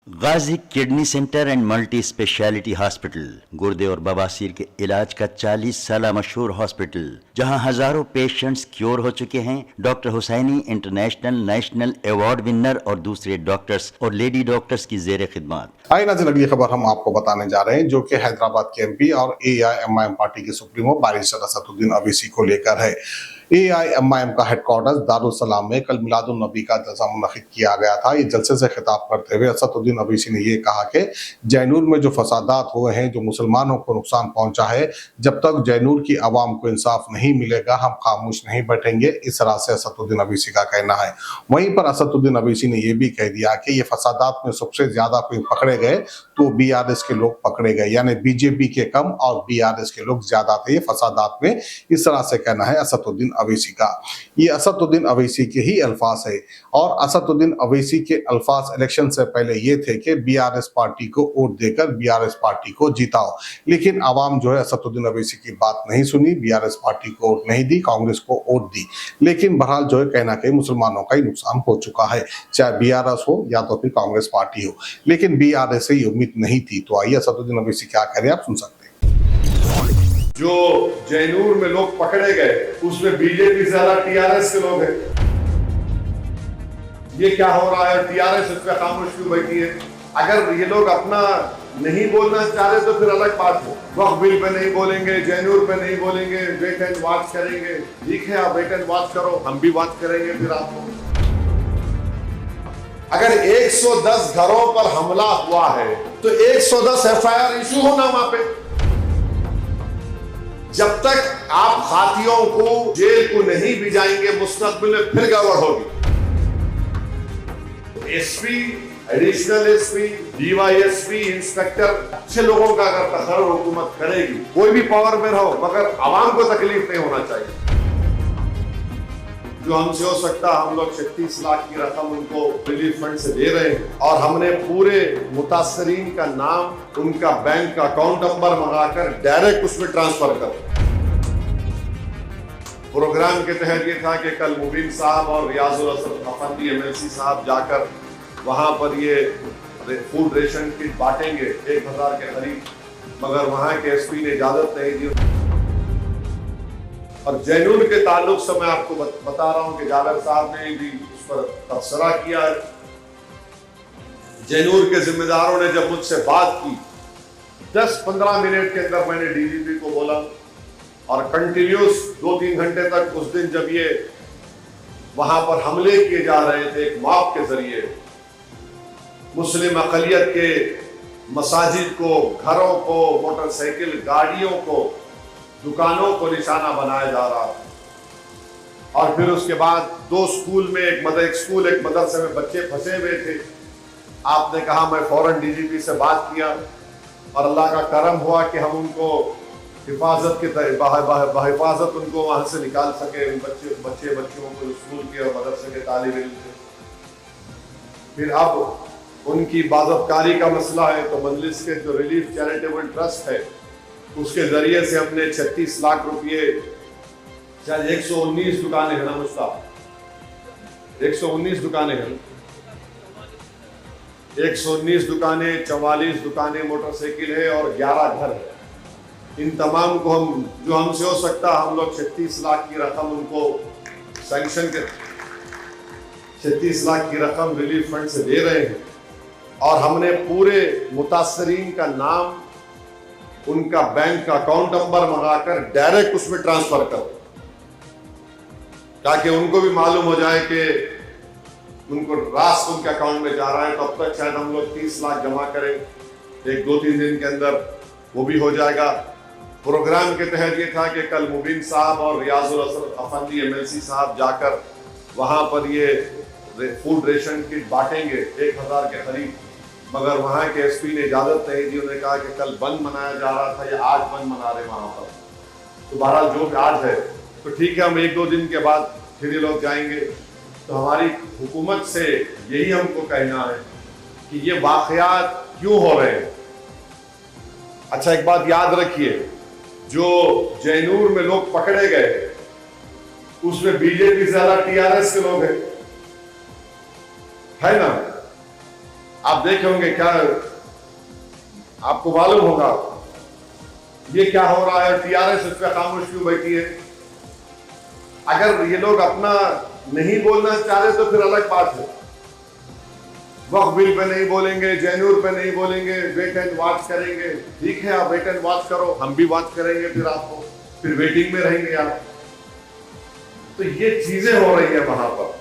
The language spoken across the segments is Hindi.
Ghazi kidney centre and multi speciality hospital गुर्दे और बवासीर के इलाज का 40 साल मशहूर हॉस्पिटल, जहां हजारों पेशेंट्स क्योर हो चुके हैं। Doctor Husaini international national award winner और दूसरे डॉक्टर्स और लेडी डॉक्टर्स की जेर खिदमत। आइए नाज़रीन, अगली खबर हम आपको बताने जा रहे हैं जो कि हैदराबाद के एमपी और एआईएमआईएम पार्टी के सुप्रीमो बारिस्टर असदुद्दीन अवैसी को लेकर है। एआईएमआईएम का हेडक्वार्टर दारुल सलाम में कल मिलादुन नबी का जलसा मुनक्किद किया गया था। इस जलसे से खिताब करते हुए असदुद्दीन अवैसी ने यह कहा कि जैनूर में जो फसादात हुए हैं, जो मुसलमानों को नुकसान पहुंचा है, जब तक जैनूर की आवाम को इंसाफ नहीं मिलेगा हम खामोश नहीं बैठेंगे। इस तरह से असदुद्दीन अवैसी का कहना है। वहीं पर असदुद्दीन अवैसी ने यह भी कह दिया कि ये फसादात में सबसे ज्यादा कोई पकड़े गए तो बीआरएस के लोग पकड़े गए, यानी बीजेपी के कम और बीआरएस के लोग ज्यादा थे ये फसादात में। इस तरह से कहना है असदुद्दीन अवैसी का। ये असदुद्दीन अवैसी के ही अल्फाज है और असदुद्दीन अवैसी के अल्फाज इलेक्शन से पहले ये थे कि बीआरएस पार्टी को वोट देकर बीआरएस पार्टी को जिताओ, लेकिन आवाम जो है असदुद्दीन अवैसी की बात नहीं सुनी, बीआरएस पार्टी को वोट नहीं दी, कांग्रेस को वोट दी। लेकिन बहरहाल जो है कहना कहीं मुसलमानों का ही नुकसान हो चुका है, चाहे बीआरएस हो या तो फिर कांग्रेस पार्टी हो, लेकिन बीआरएस से उम्मीद नहीं थी। तो आइए असदुद्दीन अवैसी क्या कह रहे हैं आप सुन सकते हैं। जो जैनूर में लोग पकड़े गए उसमें बीजेपी से ज्यादा टीआरएस के लोग हैं। ये क्या हो रहा है? टीआरएस इस पे खामोश क्यों बैठी है? अगर ये लोग अपना नहीं बोलना चाह रहे तो फिर अलग बात है। वक्फ बिल पे नहीं बोलेंगे, जैनूर पे नहीं बोलेंगे, वेट एंड वॉच करेंगे। ठीक है, आप वेट एंड वॉच करो, हम भी वॉच करेंगे। फिर आपको अगर 110 घरों पर हमला हुआ है तो 110 एफआईआर इशू होना वहां पे। जब तक आप हाथियों को जेल को नहीं भिजाएंगे मुस्तकबिल में फिर गड़बड़ होगी। SP, additional SP, DYSP, inspector अच्छे लोगों का अगर तकर्र हुकूमत करेगी, कोई भी पावर में रहो, मगर आवाम को तकलीफ नहीं होना चाहिए। जो हमसे हो सकता हम लोग 36 लाख की रकम उनको रिलीफ फंड से दे रहे हैं और हमने पूरे मुतासरीन का नाम, उनका बैंक का अकाउंट नंबर मंगाकर डायरेक्ट उसमें ट्रांसफर कर। प्रोग्राम के तहत ये था कि कल मुबीन साहब और रियाजुल असद अफंदी एमएलसी साहब जाकर वहां पर ये फूड रेशन किट बांटेंगे 1000 के करीब, मगर वहां के एसपी ने इजाजत नहीं दी। और जैनूर के ताल्लुक से मैं आपको बता रहा हूं कि जावेद साहब ने भी उस पर तबसरा किया है। जैनूर के जिम्मेदारों ने जब मुझसे बात की 10-15 मिनट के अंदर मैंने डीजीपी को बोला और कंटिन्यूस 2-3 घंटे तक उस दिन जब ये वहां पर हमले किए जा रहे थे एक मॉब के जरिए, मुस्लिम अक़लियत के मसाजिद को, घरों को, मोटरसाइकिल गाड़ियों को, दुकानों को निशाना बनाया जा रहा था। और फिर उसके बाद 2 स्कूल में एक स्कूल एक मदरसे में बच्चे फंसे हुए थे। आपने कहा, मैं फौरन डीजीपी से बात किया और अल्लाह का करम हुआ कि हम उनको हिफाजत के बहिफाजत उनको वहां से निकाल सके। बच्चियों को स्कूल के और मदरसे के तालिब इल्म थे। फिर अब उनकी बाज़ाब्तकारी का मसला है तो मजलिस के जो रिलीफ चैरिटेबल ट्रस्ट है उसके जरिए से हमने 36 लाख रुपये, शायद 119 दुकानें हैं ना मुस्ताफ, 119 दुकानें हैं, 119 दुकानें, 44 दुकानें, मोटरसाइकिल है और 11 घर है। इन तमाम को हम जो हमसे हो सकता हम लोग 36 लाख की रकम उनको सैंक्शन के 36 लाख की रकम रिलीफ फंड से दे रहे हैं और हमने पूरे मुतासरीन का नाम, उनका बैंक का अकाउंट नंबर मंगाकर डायरेक्ट उसमें ट्रांसफर कर, ताकि उनको भी मालूम हो जाए कि उनको रास्त उनके अकाउंट में जा रहा है। तो अब तक शायद हम लोग 30 लाख जमा करें, एक 2-3 दिन के अंदर वो भी हो जाएगा। प्रोग्राम के तहत ये था कि कल मुबीन साहब और रियाजुल असद अफंदी एमएलसी साहब जाकर वहां पर ये फूड रेशन किट बांटेंगे 1000 के करीब, मगर वहां के एसपी ने इजाजत नहीं दी। उन्होंने कहा कि कल बंद मनाया जा रहा था या आज बंद मना रहे वहां पर। तो बहरहाल जो आज है तो ठीक है, हम 1-2 दिन के बाद फिर ये लोग जाएंगे। तो हमारी हुकूमत से यही हमको कहना है कि ये वाकयात क्यों हो रहे हैं। अच्छा, एक बात याद रखिए, जो जैनूर में लोग पकड़े गए उसमें बीजेपी से ज्यादा टीआरएस के लोग हैं, है ना? आप देखे होंगे क्या, आपको मालूम होगा ये क्या हो रहा है, टीआरएस इस पे खामोश क्यों बैठी है। अगर ये लोग अपना नहीं बोलना चाह रहे तो फिर अलग बात है, वक्फ बिल पे नहीं बोलेंगे, जेन्यूर पे नहीं बोलेंगे, वेट एंड वॉच करेंगे। ठीक है, आप वेट एंड वॉच करो, हम भी वॉच करेंगे, फिर आपको फिर वेटिंग में रहेंगे आप। तो ये चीजें हो रही है वहां पर।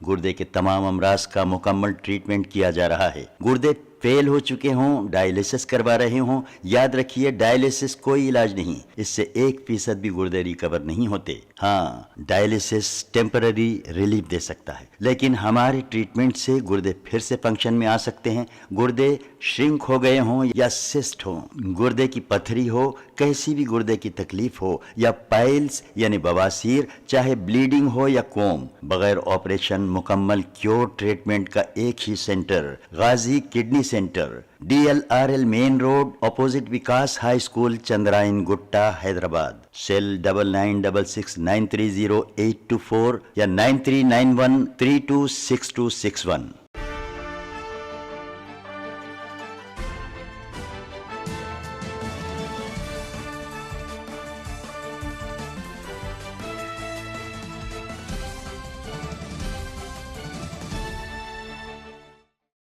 गुर्दे के तमाम अमराज का मुकम्मल ट्रीटमेंट किया जा रहा है। गुर्दे फेल हो चुके हों, डायलिसिस करवा रहे हों, याद रखिए डायलिसिस कोई इलाज नहीं, इससे 1% भी गुर्दे रिकवर नहीं होते। हाँ, डायलिसिस टेम्पररी रिलीफ दे सकता है, लेकिन हमारे ट्रीटमेंट से गुर्दे फिर से फंक्शन में आ सकते हैं। गुर्दे श्रिंक हो गए हों या सिस्ट हो, गुर्दे की पथरी हो, कैसी भी गुर्दे की तकलीफ हो, या पाइल्स यानी बवासीर, चाहे ब्लीडिंग हो या कोम, बगैर ऑपरेशन मुकम्मल क्योर ट्रीटमेंट का एक ही centre, Ghazi kidney centre, DLRL main road, opposite Vikas high school, Chandrayangutta, Hyderabad. Cell 9966930824 या 9391326261।